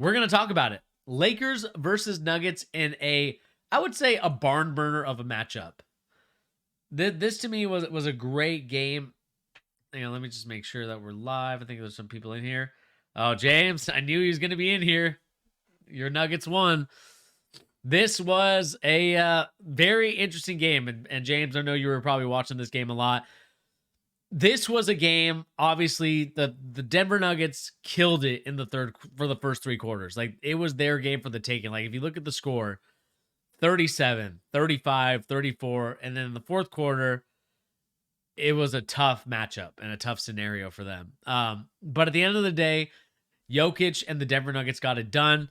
We're going to talk about it. Lakers versus Nuggets in I would say, a barn burner of a matchup. This to me was a great game. Hang on, let me just make sure that we're live. I think there's some people in here. Oh, James, I knew he was going to be in here. Your Nuggets won. This was a very interesting game. And James, I know you were probably watching this game a lot. This was a game, obviously, the Denver Nuggets killed it in the for the first three quarters. Like, it was their game for the taking. Like, if you look at the score, 37, 35, 34, and then in the fourth quarter, it was a tough matchup and a tough scenario for them. But at the end of the day, Jokic and the Denver Nuggets got it done.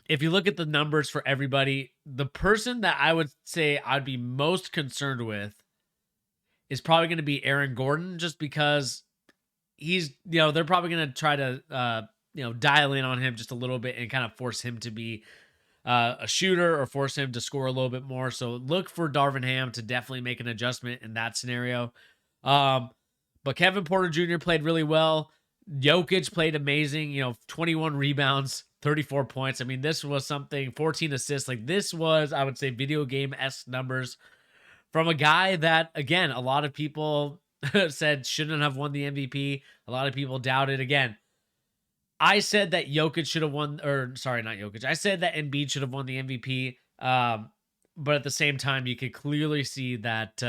If you look at the numbers for everybody, the person that I would say I'd be most concerned with is probably going to be Aaron Gordon, just because they're probably going to try to, dial in on him just a little bit and kind of force him to be a shooter or force him to score a little bit more. So look for Darvin Ham to definitely make an adjustment in that scenario. But Kevin Porter Jr. played really well. Jokic played amazing, 21 rebounds, 34 points. I mean, this was something, 14 assists. Like, this was, I would say, video game-esque numbers from a guy that, again, a lot of people said shouldn't have won the MVP. A lot of people doubted. Again, I said that Jokic should have won, or sorry, not Jokic. I said that Embiid should have won the MVP. But at the same time, you could clearly see that,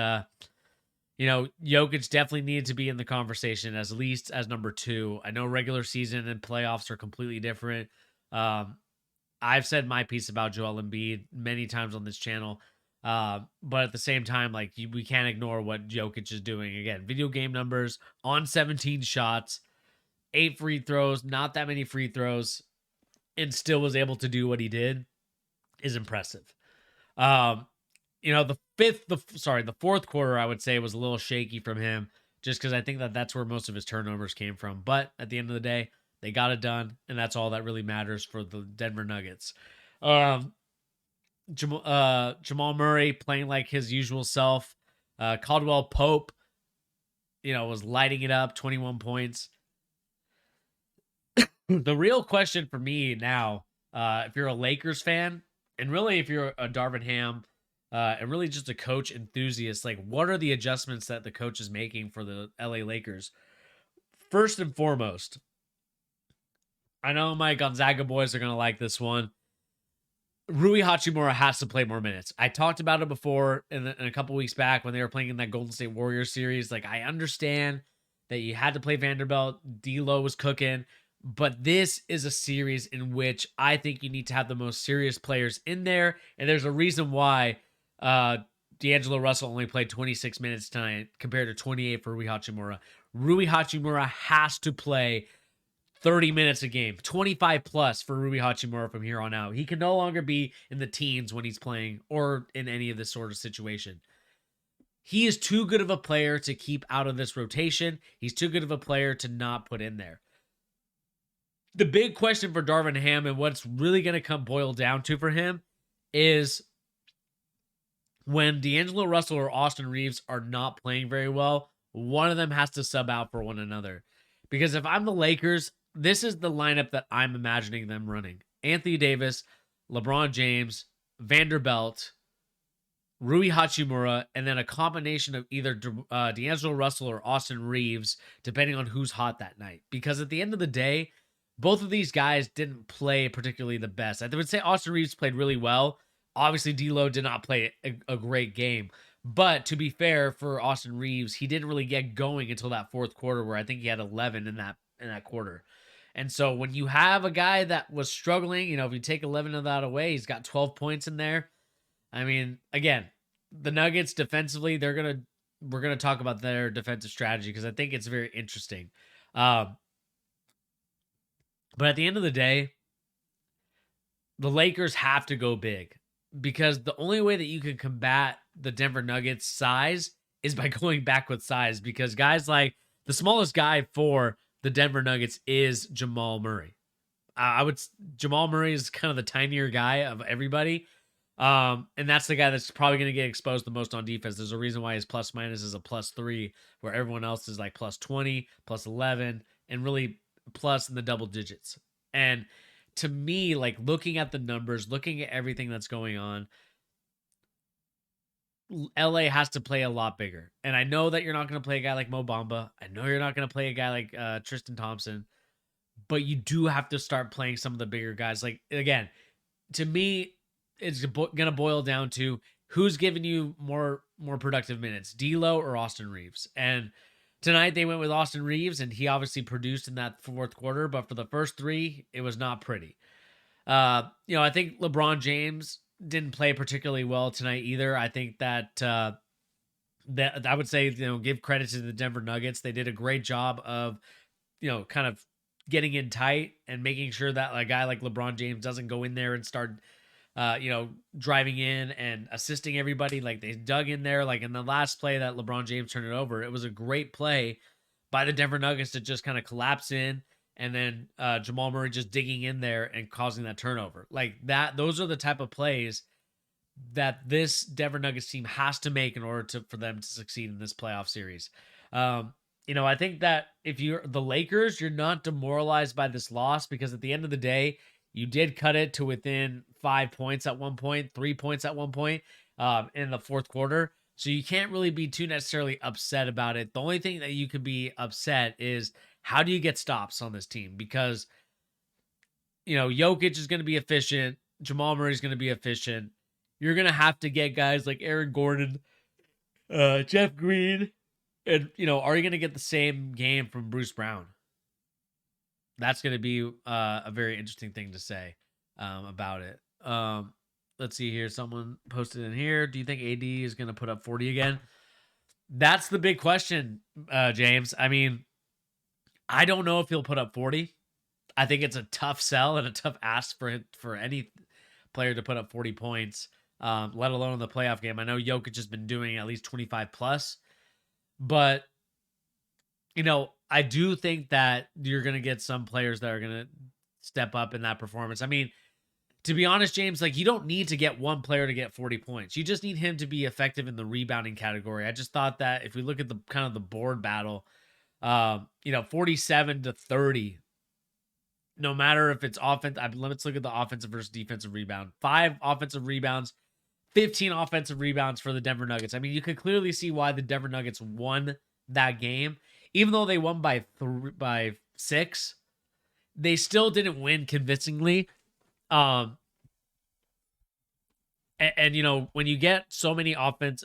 Jokic definitely needed to be in the conversation as least as number two. I know regular season and playoffs are completely different. I've said my piece about Joel Embiid many times on this channel. But at the same time, like, we can't ignore what Jokic is doing. Again, video game numbers on 17 shots, 8 free throws, not that many free throws, and still was able to do what he did is impressive. The fourth quarter, I would say, was a little shaky from him, just because I think that's where most of his turnovers came from. But at the end of the day, they got it done, and that's all that really matters for the Denver Nuggets. Jamal Murray playing like his usual self. Caldwell Pope, was lighting it up, 21 points. The real question for me now, if you're a Lakers fan, and really if you're a Darvin Ham, and really just a coach enthusiast, like, what are the adjustments that the coach is making for the LA Lakers? First and foremost, I know my Gonzaga boys are going to like this one. Rui Hachimura has to play more minutes. I talked about it before in a couple weeks back when they were playing in that Golden State Warriors series. Like, I understand that you had to play Vanderbilt. D'Lo was cooking. But this is a series in which I think you need to have the most serious players in there. And there's a reason why D'Angelo Russell only played 26 minutes tonight compared to 28 for Rui Hachimura. Rui Hachimura has to play 30 minutes a game, 25 plus for Rui Hachimura from here on out. He can no longer be in the teens when he's playing or in any of this sort of situation. He is too good of a player to keep out of this rotation. He's too good of a player to not put in there. The big question for Darvin Ham and what's really going to come boil down to for him is when D'Angelo Russell or Austin Reeves are not playing very well, one of them has to sub out for one another. Because if I'm the Lakers, this is the lineup that I'm imagining them running. Anthony Davis, LeBron James, Vanderbilt, Rui Hachimura, and then a combination of either D'Angelo Russell or Austin Reeves, depending on who's hot that night. Because at the end of the day, both of these guys didn't play particularly the best. I would say Austin Reeves played really well. Obviously, D'Lo did not play a great game. But to be fair for Austin Reeves, he didn't really get going until that fourth quarter, where I think he had 11 in that quarter. And so when you have a guy that was struggling, if you take 11 of that away, he's got 12 points in there. I mean, again, the Nuggets defensively, we're gonna talk about their defensive strategy because I think it's very interesting. But at the end of the day, the Lakers have to go big, because the only way that you can combat the Denver Nuggets size is by going back with size, because guys like the smallest guy for the Denver Nuggets is Jamal Murray. Jamal Murray is kind of the tinier guy of everybody. And that's the guy that's probably going to get exposed the most on defense. There's a reason why his plus minus is a +3, where everyone else is like +20, +11, and really plus in the double digits. And to me, like looking at the numbers, looking at everything that's going on, LA has to play a lot bigger. And I know that you're not going to play a guy like Mo Bamba. I know you're not going to play a guy like Tristan Thompson, but you do have to start playing some of the bigger guys. Like, again, to me, it's going to boil down to who's giving you more productive minutes, D'Lo or Austin Reeves. And tonight they went with Austin Reeves, and he obviously produced in that fourth quarter. But for the first three, it was not pretty. I think LeBron James didn't play particularly well tonight either. I think that that I would say, give credit to the Denver Nuggets. They did a great job of, kind of getting in tight and making sure that a guy like LeBron James doesn't go in there and start, driving in and assisting everybody. Like they dug in there, like in the last play that LeBron James turned it over. It was a great play by the Denver Nuggets to just kind of collapse in, and then Jamal Murray just digging in there and causing that turnover. Like that, those are the type of plays that this Denver Nuggets team has to make in order for them to succeed in this playoff series. I think that if you're the Lakers, you're not demoralized by this loss, because at the end of the day, you did cut it to within 5 points at one point, 3 points at one point in the fourth quarter. So you can't really be too necessarily upset about it. The only thing that you could be upset is, how do you get stops on this team? Because, Jokic is going to be efficient. Jamal Murray is going to be efficient. You're going to have to get guys like Aaron Gordon, Jeff Green, and, are you going to get the same game from Bruce Brown? That's going to be a very interesting thing to say about it. Let's see here. Someone posted in here. Do you think AD is going to put up 40 again? That's the big question, James. I mean, I don't know if he'll put up 40. I think it's a tough sell and a tough ask for any player to put up 40 points, let alone in the playoff game. I know Jokic has been doing at least 25 plus, but I do think that you're going to get some players that are going to step up in that performance. I mean, to be honest, James, like you don't need to get one player to get 40 points. You just need him to be effective in the rebounding category. I just thought that if we look at the kind of the board battle, 47-30, no matter if it's offense, let's look at the offensive versus defensive rebound. 5 offensive rebounds, 15 offensive rebounds for the Denver Nuggets. I mean, you could clearly see why the Denver Nuggets won that game. Even though they won by 6, they still didn't win convincingly. And when you get so many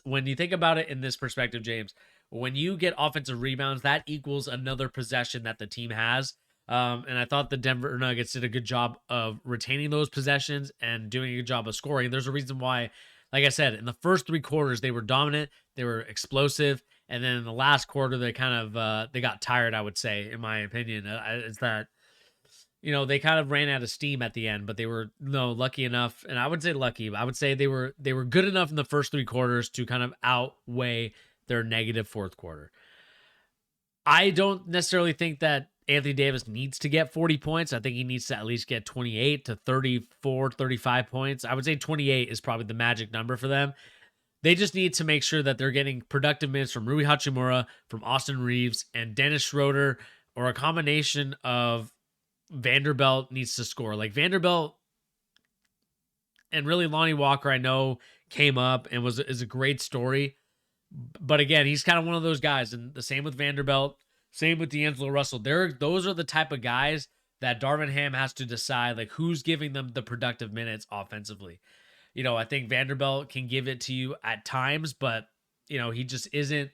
when you think about it in this perspective, James, when you get offensive rebounds, that equals another possession that the team has. And I thought the Denver Nuggets did a good job of retaining those possessions and doing a good job of scoring. There's a reason why, like I said, in the first 3 quarters, they were dominant, they were explosive. And then in the last quarter, they kind of they got tired, I would say, in my opinion. Is that, they kind of ran out of steam at the end, but they were lucky enough. And I would say lucky, but I would say they were good enough in the first 3 quarters to kind of outweigh their negative fourth quarter. I don't necessarily think that Anthony Davis needs to get 40 points. I think he needs to at least get 28 to 34, 35 points. I would say 28 is probably the magic number for them. They just need to make sure that they're getting productive minutes from Rui Hachimura, from Austin Reeves, and Dennis Schroeder, or a combination of Vanderbilt needs to score. Like Vanderbilt and really Lonnie Walker, I know, came up and is a great story. But again, he's kind of one of those guys. And the same with Vanderbilt, same with D'Angelo Russell. Those are the type of guys that Darvin Ham has to decide, like, who's giving them the productive minutes offensively. I think Vanderbilt can give it to you at times, but, he just isn't.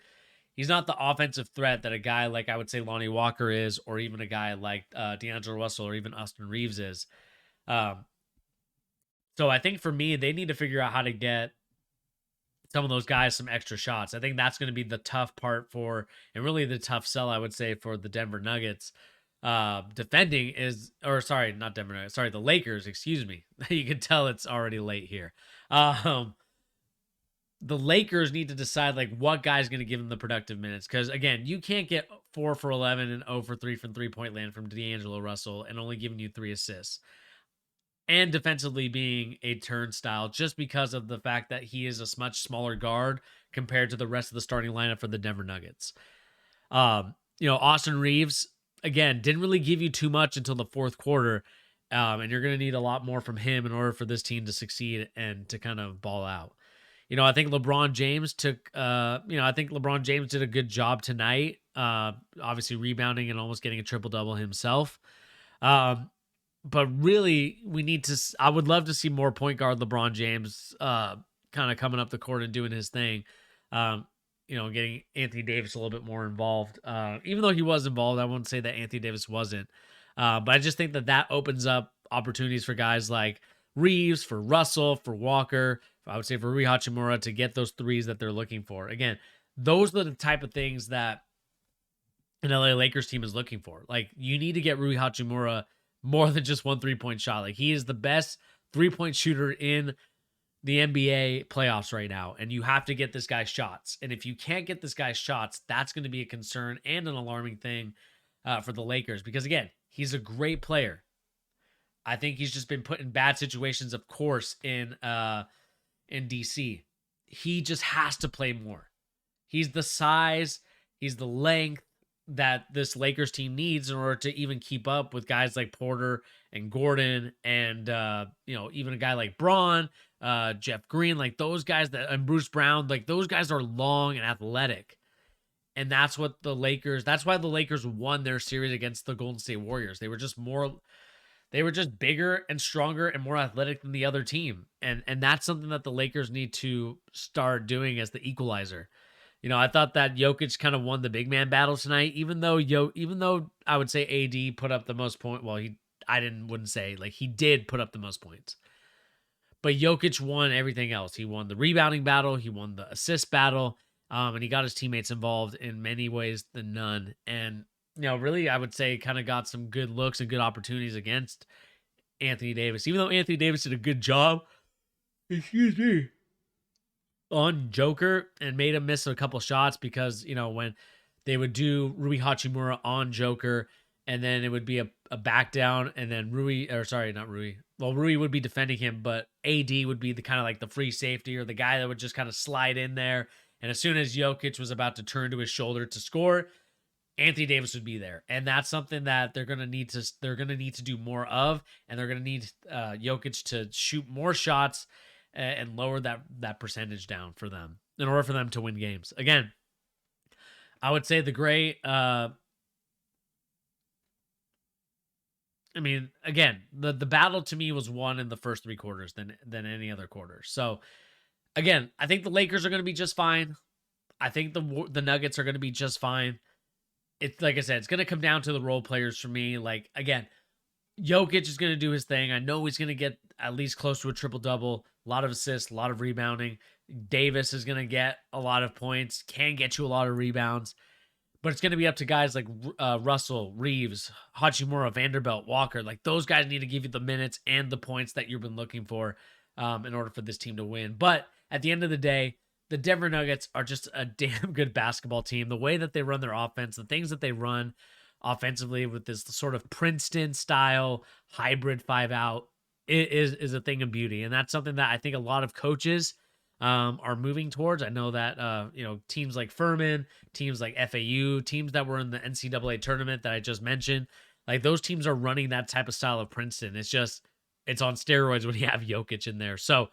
He's not the offensive threat that a guy like, I would say, Lonnie Walker is, or even a guy like D'Angelo Russell or even Austin Reeves is. So I think for me, they need to figure out how to get some of those guys some extra shots. I think that's going to be the tough part and really the tough sell, I would say, for the Denver Nuggets. Defending is, or sorry, not Denver Nuggets, sorry, the Lakers, excuse me. You can tell it's already late here. The Lakers need to decide like what guy's going to give them the productive minutes. Because again, you can't get 4 for 11 and 0 for 3 from 3-point land from D'Angelo Russell and only giving you 3 assists. And defensively being a turnstile just because of the fact that he is a much smaller guard compared to the rest of the starting lineup for the Denver Nuggets. Austin Reeves, again, didn't really give you too much until the fourth quarter. And you're going to need a lot more from him in order for this team to succeed and to kind of ball out. I think LeBron James I think LeBron James did a good job tonight. Obviously rebounding and almost getting a triple double himself. But really, I would love to see more point guard LeBron James kind of coming up the court and doing his thing. Getting Anthony Davis a little bit more involved. Even though he was involved, I wouldn't say that Anthony Davis wasn't. But I just think that opens up opportunities for guys like Reeves, for Russell, for Walker, I would say for Rui Hachimura to get those threes that they're looking for. Again, those are the type of things that an LA Lakers team is looking for. Like, you need to get Rui Hachimura more than just one 3-point shot. Like, he is the best 3-point shooter in the NBA playoffs right now, and you have to get this guy shots. And if you can't get this guy shots, that's going to be a concern and an alarming thing for the Lakers, because again, he's a great player. I think he's just been put in bad situations, of course, in DC. He just has to play more. He's the size, he's the length that this Lakers team needs in order to even keep up with guys like Porter and Gordon and even a guy like Braun, Jeff Green, like those guys and Bruce Brown, like those guys are long and athletic. And that's why the Lakers won their series against the Golden State Warriors. They were just bigger and stronger and more athletic than the other team. And that's something that the Lakers need to start doing as the equalizer. I thought that Jokic kind of won the big man battle tonight, even though I would say AD put up the most points. Well, he did put up the most points. But Jokic won everything else. He won the rebounding battle, he won the assist battle, and he got his teammates involved in many ways than none. And really, I would say kind of got some good looks and good opportunities against Anthony Davis. Even though Anthony Davis did a good job, on Joker and made him miss a couple shots because, when they would do Rui Hachimura on Joker and then it would be a back down and then Rui would be defending him, but AD would be the kind of like the free safety or the guy that would just kind of slide in there. And as soon as Jokic was about to turn to his shoulder to score, Anthony Davis would be there. And that's something that they're going to need to do more of. And they're going to need Jokic to shoot more shots and lower that percentage down for them in order for them to win games. Again, I would say the battle to me was won in the first 3 quarters than any other quarter. So again, I think the Lakers are going to be just fine. I think the Nuggets are going to be just fine. It's like I said, it's going to come down to the role players for me. Like, again, Jokic is going to do his thing. I know he's going to get at least close to a triple-double, a lot of assists, a lot of rebounding. Davis is going to get a lot of points, can get you a lot of rebounds. But it's going to be up to guys like Russell, Reeves, Hachimura, Vanderbilt, Walker. Like, those guys need to give you the minutes and the points that you've been looking for in order for this team to win. But at the end of the day, the Denver Nuggets are just a damn good basketball team. The way that they run their offense, the things that they run offensively with this sort of Princeton style hybrid 5-out is a thing of beauty. And that's something that I think a lot of coaches are moving towards. I know that, teams like Furman, teams like FAU, teams that were in the NCAA tournament that I just mentioned, like those teams are running that type of style of Princeton. It's on steroids when you have Jokic in there. So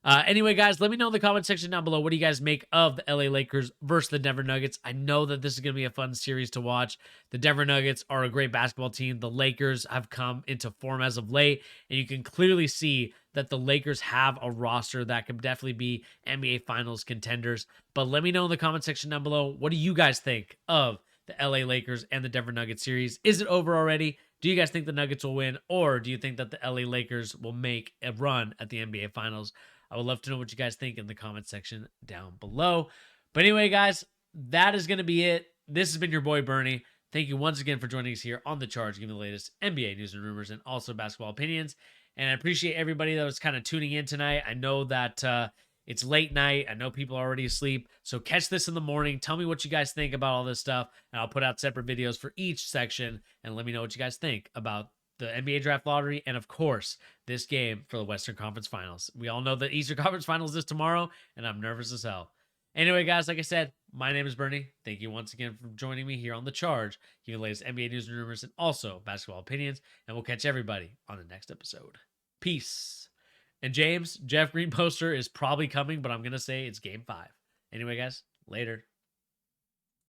anyway, guys, let me know in the comment section down below. What do you guys make of the LA Lakers versus the Denver Nuggets? I know that this is going to be a fun series to watch. The Denver Nuggets are a great basketball team. The Lakers have come into form as of late, and you can clearly see that the Lakers have a roster that could definitely be NBA Finals contenders. But let me know in the comment section down below. What do you guys think of the LA Lakers and the Denver Nuggets series? Is it over already? Do you guys think the Nuggets will win, or do you think that the LA Lakers will make a run at the NBA Finals? I would love to know what you guys think in the comment section down below. But anyway, guys, that is going to be it. This has been your boy, Bernie. Thank you once again for joining us here on The Charge, giving the latest NBA news and rumors and also basketball opinions. And I appreciate everybody that was kind of tuning in tonight. I know that it's late night. I know people are already asleep. So catch this in the morning. Tell me what you guys think about all this stuff. And I'll put out separate videos for each section. And let me know what you guys think about the NBA Draft Lottery, and of course, this game for the Western Conference Finals. We all know the Eastern Conference Finals is tomorrow, and I'm nervous as hell. Anyway, guys, like I said, My name is Bernie. Thank you once again for joining me here on The Charge, giving the latest NBA news and rumors and also basketball opinions. And we'll catch everybody on the next episode. Peace. And James, Jeff Green poster is probably coming, but I'm going to say it's game 5. Anyway, guys, later.